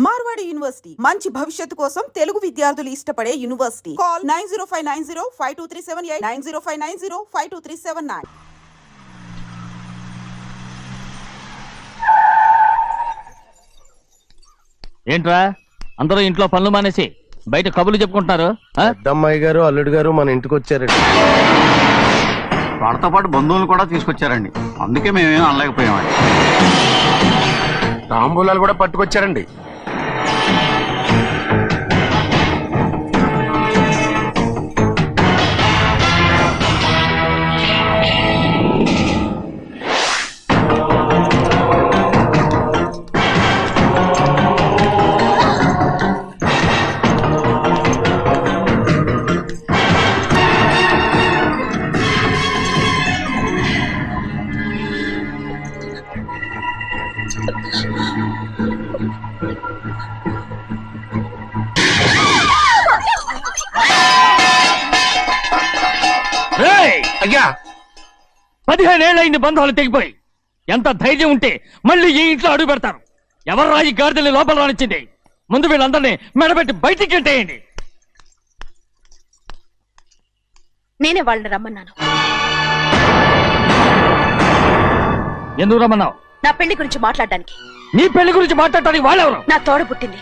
Marwadi university మంచి భవిష్యత్తు కోసం తెలుగు విద్యార్థులు ఇష్టపడే యూనివర్సిటీ. కాల్ 9059052378 9059052379. ఏంట్రా అందరూ ఇంట్లో పనులు మానేసి బయట కబుర్లు చెప్పుకుంటున్నారు? పెద్దమ్మాయి గారు అల్లుడు గారు మన ఇంటికి వచ్చారండి. వాళ్ళతో పాటు బంధువులు కూడా తీసుకొచ్చారండి, అందుకే మేమేం అనలేకపోయామండి. తాంబూలాలు కూడా పట్టుకొచ్చారండి. అయ్యా 15 ఏళ్ళైంది బంధాలు తెగిపోయి. ఎంత ధైర్యం ఉంటే మళ్ళీ ఈ ఇంట్లో అడుగు పెడతారు? ఎవరు రాయి గాడిదల్ని లోపల రానిచ్చింది? ముందు వీళ్ళందరినీ మెడబెట్టి బయటికి ఎంటేయండి. నేనే వాళ్ళని రమ్మన్నాను. ఎందుకు రమ్మన్నావు? నా పెళ్లి గురించి మాట్లాడడానికి. నీ పెళ్లి గురించి మాట్లాడటానికి వాళ్ళెవరు? నా తోడ పుట్టింది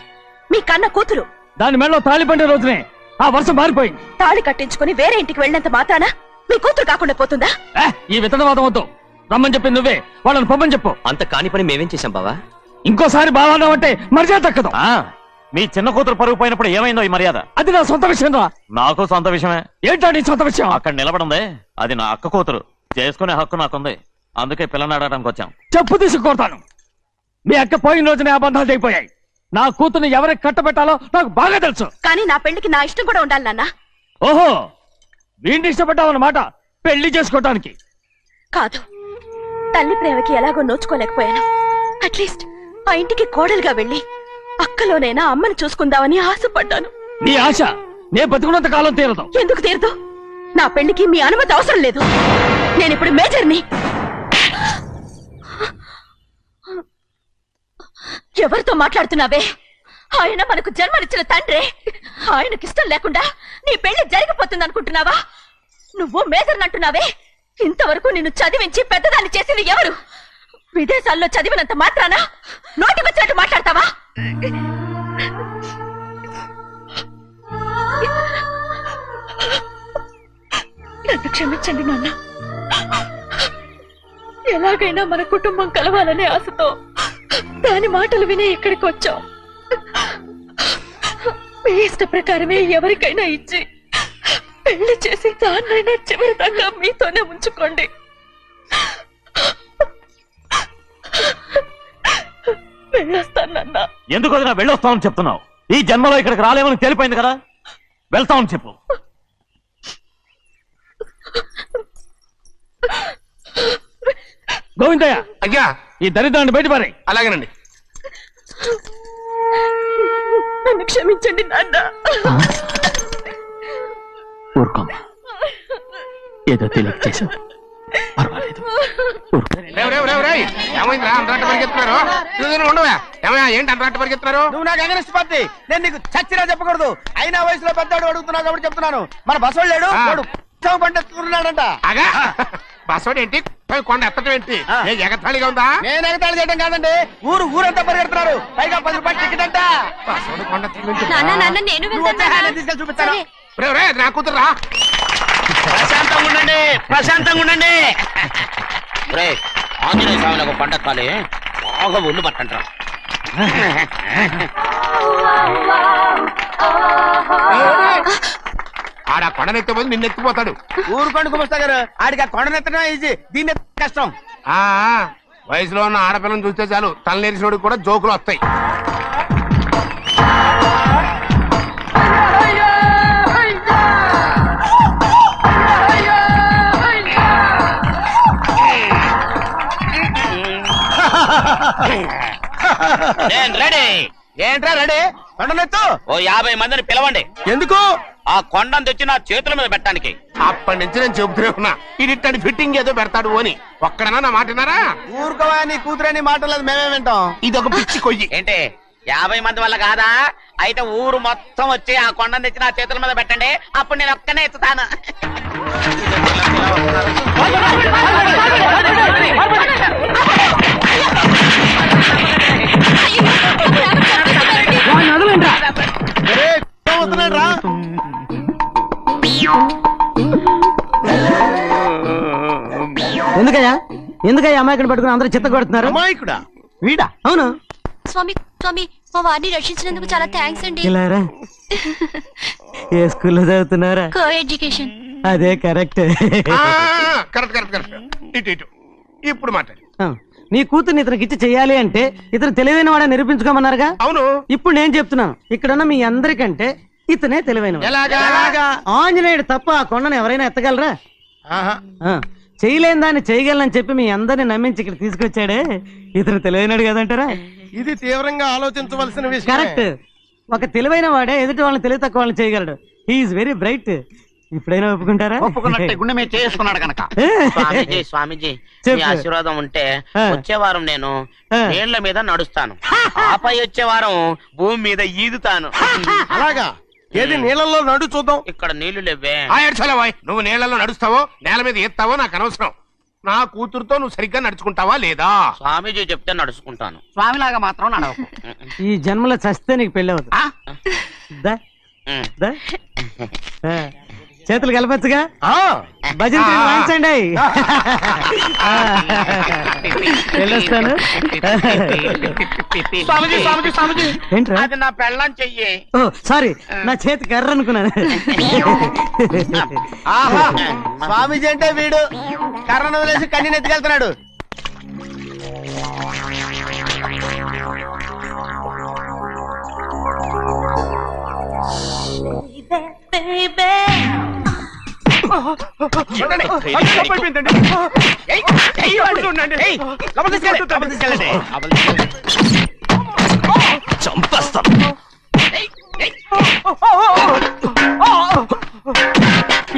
మీ కన్న కూతురు. దాని మెడలో తాళి పండే రోజునే ఆ వర్షం మారిపోయింది. తాళి కట్టించుకుని వేరే ఇంటికి వెళ్ళినంత మాత్రాన మీ కూతురు కాకుండా పోతుందా? ఈ విత్తనవాదం వద్దు. రమ్మని చెప్పి నువ్వే వాళ్ళని పంపని చెప్పు. అంత కాని పని మేమేం చేశాం బావా? ఇంకోసారి బావాన్నావు అంటే మర్యాద తక్కదు. మీ చిన్న కూతురు పరుగు పోయినప్పుడు ఏమైందో ఈ మర్యాద? అది నా సొంత విషయం రా. నాకు సొంత విషయమే. ఏంటో నీ సొంత విషయం? అక్కడ నిలబడిందే అది నా అక్క కూతురు. చేసుకునే హక్కు నాకుంది, అందుకే పిల్లని అడగడానికి వచ్చాం. చెప్పు తీసుకొడతాను. మీ అక్క పోయిన రోజునే ఆ బంధాలు తెగిపోయాయి. నా కూతుర్ని ఎవరికి కట్టబెట్టాలో నాకు బాగా తెలుసు. కానీ నా పెళ్లికి నా ఇష్టం కూడా ఉండాలి నాన్న. ఓహో, వీడిని ఇష్టపడ్డావన్నమాట పెళ్లి చేసుకోవటానికి? కాదు, తల్లి ప్రేమకి ఎలాగో నోచుకోలేకపోయాను. అట్లీస్ట్ ఆ ఇంటికి కోడలుగా వెళ్ళి అక్కలోనైనా అమ్మని చూసుకుందామని ఆశపడ్డాను. నీ ఆశ నే బతుకున్నంత కాలం తీరదు. ఎందుకు తీరదు? నా పెళ్లికి మీ అనుమతి అవసరం లేదు. నేనిప్పుడు మేజర్ని. ఎవరితో మాట్లాడుతున్నావే? ఆయన మనకు జన్మనిచ్చిన తండ్రి. ఆయనకిష్టం లేకుండా నీ పెళ్లి జరిగిపోతుంది అనుకుంటున్నావా? నువ్వు మేజర్ని అంటున్నావే. ఇంతవరకు నిన్ను చదివించి పెద్దదాన్ని చేసింది ఎవరు? విదేశాల్లో చదివినంత మాత్రాన నోటికొచ్చినట్టు మాట్లాడతావా? నన్ను క్షమించండి నాన్న. ఎలాగైనా మన కుటుంబం కలవాలనే ఆశతో దాని మాటలు వినే ఇక్కడికి వచ్చాం. మీ ఇష్ట ప్రకారమే ఎవరికైనా ఇచ్చి పెళ్లి చేసి దాన్నైనా చివరి దాకా మీతోనే ఉంచుకోండి. వెళ్ళొస్తానన్నా. ఎందుకు వదినా వెళ్ళొస్తామని చెప్తున్నావు? ఈ జన్మలో ఇక్కడికి రాలేమని తెలిపోయింది కదా, వెళ్తామని చెప్పు. గోవిందయ్య, అయ్యా ఈ దరిద్రాన్ని బయటపడే. అలాగేనండి. నన్ను క్షమించండి నాన్న. ఊరుకోమ్మా, ఏదో తెలియక చేశావు, పర్వాలేదు. ఏమైందిరా అంతరాట పరిగెత్తున్నారు? ఉండవా? ఏమయ్యా ఏంటి అంతరాట పరిగెత్తున్నారు? నువ్వు నాకు అగనిస్ట్ పార్టీ. నేను నీకు చచ్చినా చెప్పకూడదు. అయినా వయసులో పెద్దవాడు అడుగుతున్నావు కాబట్టి చెప్తున్నాను. మన బసోడు లేడు, వాడు పండిస్తున్నాడంట. అగా బసోడు ఏంటి, కొండ ఎత్తడం ఏంటి? ఎగతాళిగా ఉందా? నేను ఎగతాళి చేయడం కాదండి, ఊరంతా పరిగెడుతున్నారు. పైగా 10 రూపాయలు టికెట్ అంట. బసోడు కొండ తీసుకెళ్ళి చూపిస్తాను. నా కూతురు ప్రశాంతంగా ఉండండి, ప్రశాంతంగా ఉండండి. ఆంజనేయ స్వామికి పంట కాలే బాగా ఒళ్ళు పట్టంటారా. ఆడ కొండనెత్తిపోతే నిన్నెత్తిపోతాడు. ఊరుకోండి కుమస్తా గారు, ఆడికి ఆ కొండనెత్తడం ఈజీ, దీన్ని కష్టం. వయసులో ఉన్న ఆడపిల్లని చూస్తే చాలు తలనేరిసినోడికి కూడా జోకులు వస్తాయి. ఏంట్రా రెడీ? కొండనెత్తు. ఓ 50 మందిని పిలవండి. ఎందుకు? ఆ కొండను తెచ్చి నా చేతుల మీద పెట్టడానికి. అప్పటి నుంచి నేను చెబుతూనే ఉన్నా, ఇది ఫిట్టింగ్ ఏదో పెడతాడు అని. ఒక్కడనా నా మాట విన్నారా? ఊరుకోవా, నీ కూతురని మాటలేదు మేమే వింటాం. ఇది ఒక పిచ్చి కొయ్యి. ఏంటి 50 మంది వల్ల కాదా? అయితే ఊరు మొత్తం వచ్చి ఆ కొండను తెచ్చి నా చేతుల మీద పెట్టండి, అప్పుడు నేను ఒక్కనే ఎత్తుతాను. ఎందుకయ్యా అమ్మాయిని పట్టుకుని అందరూ చిత్త కొడుతున్నారు? అమాయకుడా వీడా? అవును. స్వామి స్వామి, మా వారిని రక్షించినందుకు చాలా థ్యాంక్స్ అండి. ఇలారా ఏ స్కూల్లో చదువుతున్నారా? Co education. అదే కరెక్ట్. Correct correct correct. ఇటు ఇటు ఇప్పుడు మాట్లాడు. నీ కూతుర్ని ఇతనికి ఇచ్చి చెయ్యాలి అంటే ఇతను తెలివైన వాడని నిరూపించుకోమన్నారుగా. అవును. ఇప్పుడు నేను చెప్తున్నాను, ఇక్కడున్న మీ అందరికంటే ఇతనే తెలివైన. ఎలాగా? ఆంజనేయుడు తప్ప ఆ కొండను ఎవరైనా ఎత్తగలరా? ఆహా. చేయలేని దాన్ని చేయగలనని చెప్పి మీ అందరిని నమ్మించి ఇక్కడ తీసుకొచ్చాడే, ఇతను తెలివైనడు కదంటారా? ఇది తీవ్రంగా ఆలోచించవలసిన విషయం. కరెక్ట్. ఒక తెలివైన వాడే ఎదుటి వాళ్ళని తెలివి తక్కువ వాళ్ళని చేయగలడు. He is very bright. ఇప్పుడైనా ఒప్పుకుంటారా? ఒప్పుకున్నట్టే గుండె మీద చేసుకున్నాడు కనుక. స్వామీజీ స్వామీజీ, చెప్పు. మీ ఆశీర్వాదం ఉంటే ఆ. వచ్చే వారం నేను ఆ. నీళ్ల మీద నడుస్తాను, ఆపై వచ్చే వారం భూమి మీద ఈదుతాను. అలాగా? ఏది నీళ్ళల్లో నడు చూద్దాం. ఇక్కడ నీళ్లు లేవే. నువ్వు నీళ్ళల్లో నడుస్తావో నేల మీద ఎత్తావో నాకు అనవసరం. నా కూతురుతో నువ్వు సరిగ్గా నడుచుకుంటావా లేదా? స్వామీజీ చెప్తే నడుచుకుంటాను. స్వామిలాగా మాత్రం నడవకు. ఈ జన్మలో చస్తే నీకు పెళ్ళి అవుతుంది. దా, ఉమ్. దా. చేతులు కలపచ్చుగా. ఆ. భజన చేయండి, వాయించండి. వెళ్ళొస్తాను. స్వామీజీ స్వామీజీ స్వామీజీ, ఏంట్రా? అది నా పెళ్ళం చెయ్యి. ఓ సారీ, నా చేతి కర్ర అనుకున్నాను. ఆహా. స్వామీజీ అంటే వీడు కర్రను వదిలేసి కన్నీని ఎత్తుకెళ్తున్నాడు. చూడండి. అయిపోయిందండి. ఏయ్, ఏయ్, లోపలికి ఉండండి. ఏయ్, లోపలికి తీసుకెళ్ళండి. లోపలికి తీసుకెళ్ళండి. చంపేస్తాను.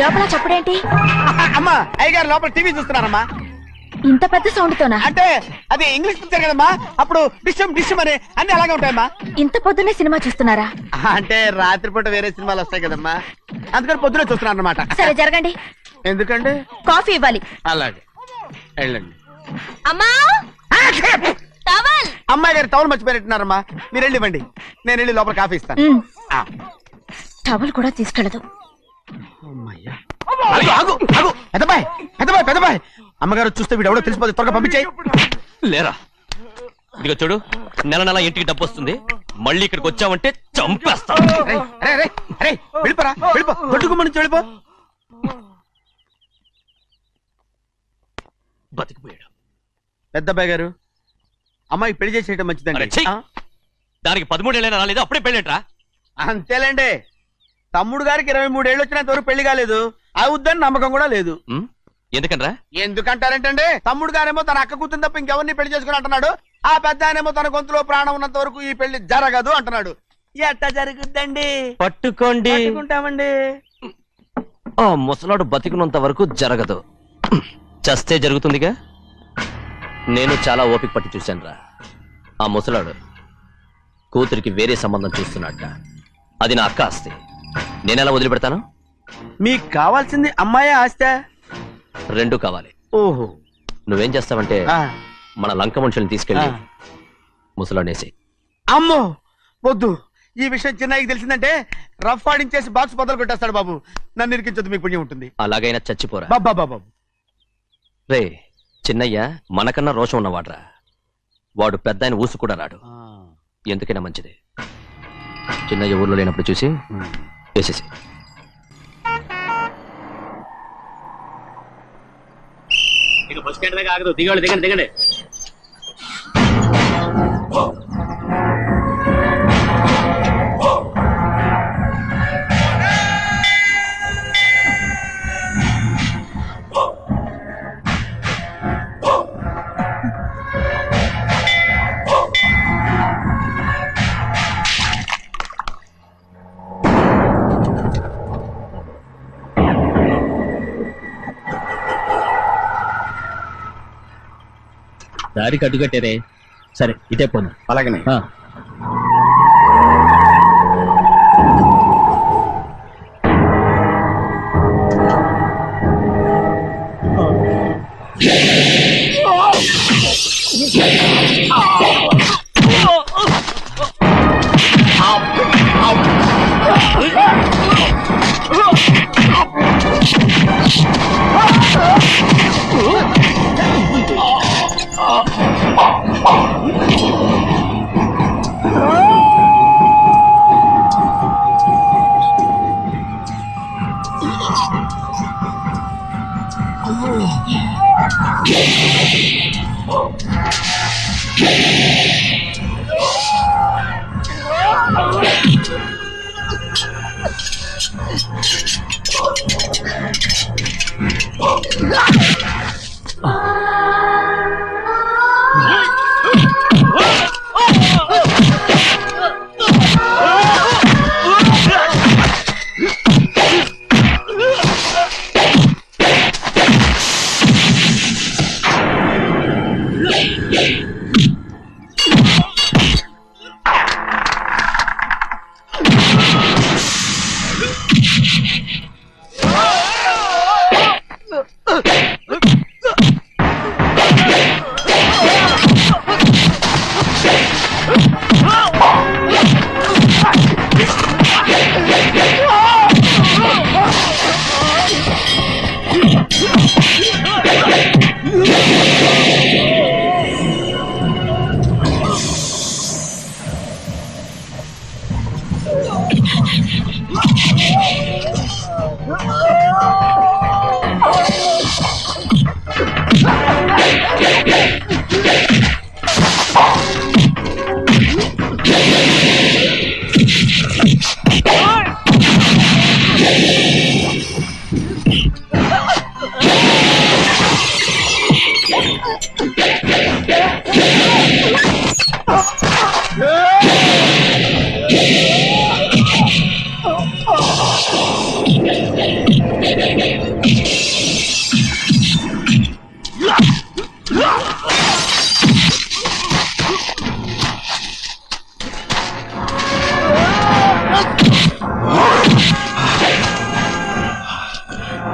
లోపల చప్పుడేంటి? అమ్మా, అయ్యగారు లోపల టీవీ చూస్తున్నారమ్మా. ఇంత పెద్ద సౌండ్ తోనా? అంటే అది ఇంగ్లీష్ పిక్చర్ కదమ్మా, అప్పుడు డిషమ్ డిషమ్ అని అన్ని అలాగే ఉంటాయమ్మా. ఇంత పొద్దున్నే సినిమా చూస్తున్నారా? అంటే రాత్రిపూట వేరే సినిమాలు వస్తాయి కదమ్మా, అందుకని పొద్దునే చూస్తున్నాను అనమాట. సరే జరగండి, ఎందుకంటే కాఫీ ఇవ్వాలి. అలాగే వెళ్ళండి. అమ్మా టవల్. అమ్మాయి గారు టౌన్ మర్చిపోయినట్టున్నారమ్మా, మీరు వెళ్ళి ఇవ్వండి, నేను వెళ్ళి లోపల కాఫీ ఇస్తాను. టవల్ కూడా తీసుకెళ్ళదు. పెద్దబాయ్ పెద్దబాయ్ పెద్దబాయ్, అమ్మగారు చూస్తే వీడు ఎవడో తెలిసిపోతే త్వరగా పంపించాయి. లేరా, ఇదిగో చూడు, నెల నెల ఇంటికి డబ్బు వస్తుంది, మళ్ళీ ఇక్కడికి వచ్చావంటే చంపేస్తా. వెళ్ళిపోరా, వెళ్ళిపో, దొడ్డుకుమ్మ నుంచి వెళ్ళిపో. బతికిపోయాడు. పెద్దబాయ్ గారు, అమ్మాయి పెళ్లి చేసేయటం అరే, మంచిదండి. ఛీ! దానికి 13 ఏళ్ళైనా రాలేదు, అప్పుడే పెళ్ళేంట్రా? అంతేలేండి, తమ్ముడు గారికి 23 ఏళ్ళు వచ్చినంత వరకు పెళ్లి కాలేదు, అవుద్దని నమ్మకం కూడా లేదు. ఎందుకనరా? ఎందుకంటారేంటండి, తమ్ముడు గారేమో తన అక్క కూతురు తప్ప ఇంకెవరిని పెళ్లి చేసుకుని అంటున్నాడు, ఆ పెద్ద ఆయనేమో తన గొంతులో ప్రాణం ఉన్నంత వరకు ఈ పెళ్లి జరగదు అంటున్నాడు. ఎట్ట జరుగుద్దండి? పట్టుకోండి. పట్టుకుంటామండి. ఆ ముసలాడు బతికినంత వరకు జరగదు, చస్తే జరుగుతుందిగా. నేను చాలా ఓపిక పట్టి చూశానురా. ఆ ముసలాడు కూతురికి వేరే సంబంధం చూస్తున్నాడు, అది నా అక్క ఆస్తి, నేనెలా వదిలిపెడతాను? మీకు కావాల్సింది అమ్మాయి ఆస్తి? రెండు కావాలి. ఓహో. నువ్వేం చేస్తావంటే ఆ. మన లంక మనుషుల్ని తీసుకెళ్ళి ముసలాడేసి. అమ్మో వద్దు, ఈ విషయం చిన్నయ్యకి తెలిసిందంటే రఫ్ ఆడించేసి బాక్స్ బదులు కొట్టేస్తాడు బాబు. నన్ను ఇరికించొద్దు, మీకు పుణ్యం ఉంటుంది. అలాగైనా చచ్చిపోరా. బాబా బాబు. రే చిన్నయ్య మనకన్నా రోషం ఉన్నవాడ్రా, వాడు పెద్ద ఆయన ఊసు కూడా రాడు, ఎందుకైనా మంచిది. చిన్నయ్య ఊర్లో లేనప్పుడు చూసి వేసేసి. దిగండి దిగండి దిగండి. దారికి అడ్డుకట్టారే, సరే ఇటే పోను. అలాగనే.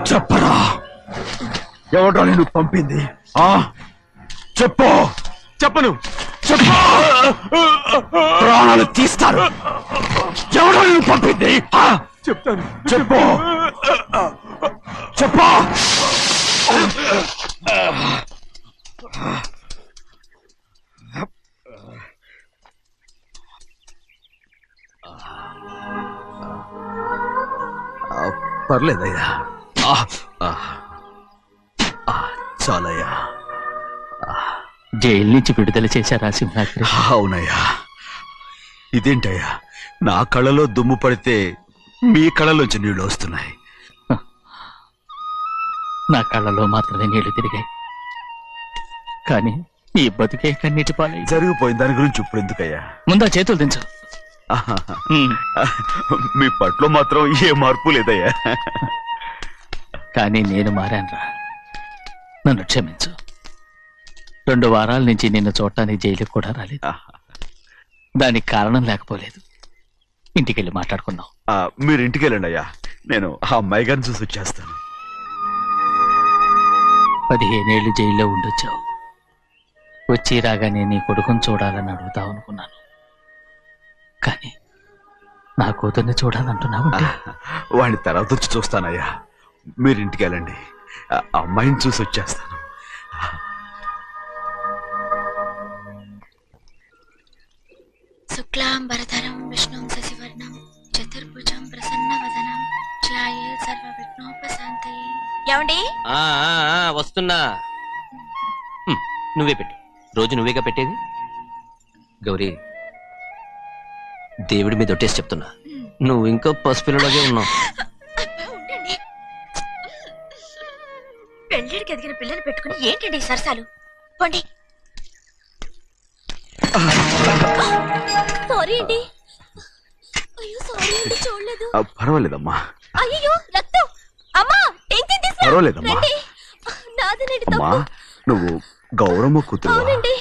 చెప్పరా, ఎవడో నేను పంపింది? చెప్పు. చెప్పను. చెప్పు. ప్రాణాలు తీస్తారు. ఎవడో నేను పంపింది? చెప్తాను. చెప్పు. చెప్పు. పర్లేదయ్యా, చాలయ్యా. జైలు నుంచి విడుదల చేశారా సింహాద్రి? అవునయ్యా. ఇదేంటయ్యా, నా కళ్ళలో దుమ్ము పడితే మీ కళ్ళలోంచి నీళ్లు వస్తున్నాయి. నా కళ్ళలో మాత్రమే నీళ్లు తిరిగాయి, కానీ ఈ బతుకే కన్నీటి పాలై. జరిగిపోయిన దాని గురించి ఇప్పుడు ఎందుకయ్యా? ముందా చేతులు దించు. మీ పట్ల మాత్రం ఏ మార్పు లేదయ్యా. కానీ నేను మారానురా, నన్ను క్షమించు. 2 వారాల నుంచి నిన్ను చూడటానికి జైలుకి కూడా రాలేదు. దానికి కారణం లేకపోలేదు. ఇంటికెళ్ళి మాట్లాడుకుందాం. మీరు ఇంటికి వెళ్ళండి అయ్యా, నేను ఆ అమ్మాయి గారిని చూసి వచ్చేస్తాను. 15 ఏళ్ళు జైల్లో ఉండొచ్చావు. వచ్చి రాగానే నీ కొడుకుని చూడాలని అడుగుతావు అనుకున్నాను, కానీ నా కూతుర్ని చూడాలంటున్నావు. వాడిని తర్వాత వచ్చి చూస్తానయ్యా, మీరు ఇంటికి వెళ్ళండి, ఆ అమ్మాయిని చూసి వచ్చేస్తాను. శుక్లాంబరధరం విష్ణుం శశివర్ణం చతుర్భుజం ప్రసన్నవదనం ధ్యాయే సర్వవిఘ్నోపశాంతయే. ఏమండి? వస్తున్నా. నువ్వే పెట్టు. రోజు నువ్వేగా పెట్టేది. గౌరీ, దేవుడి మీద ఒట్టేసి చెప్తున్నా, నువ్వు ఇంకా పసిపిల్లలాగే ఉన్నావు. పెళ్ళిడికి ఎదిగిన పిల్లని పెట్టుకుని ఏంటండి సరసాలు? పోండి. సారీ అండి. అయ్యో సారీ అండి, చూడలేదు. పర్వాలేదమ్మా. అయ్యో రక్తం. అమ్మా టెన్షన్ తీసుకురా. పర్వాలేదమ్మా. నాదనండి అమ్మా, తప్పు. నువ్వు గౌరమ్మ కూతురు. అవునండి.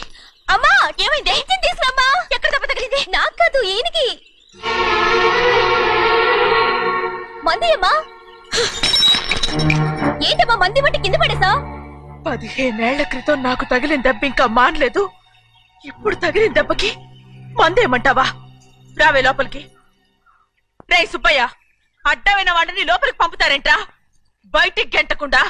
అమ్మా ఏమైంది? టెన్షన్ తీసుకురామ్మా. ఎక్కడ దెబ్బ తగిలింది? నాకు కాదు, ఈయనకి. మంది అమ్మా. ఏంటమ్మా మంది బట్టి కింద పడేసా? 15 ఏళ్ల క్రితం నాకు తగిలిన దెబ్బ ఇంకా మానలేదు. ఇప్పుడు తగిలిన దెబ్బకి మందేమంటావా? రావే లోపలికి. రే సుబ్బయ్య, అడ్డమైన వాడిని లోపలికి పంపుతారేంట్రా? బయటికి గెంటకుండా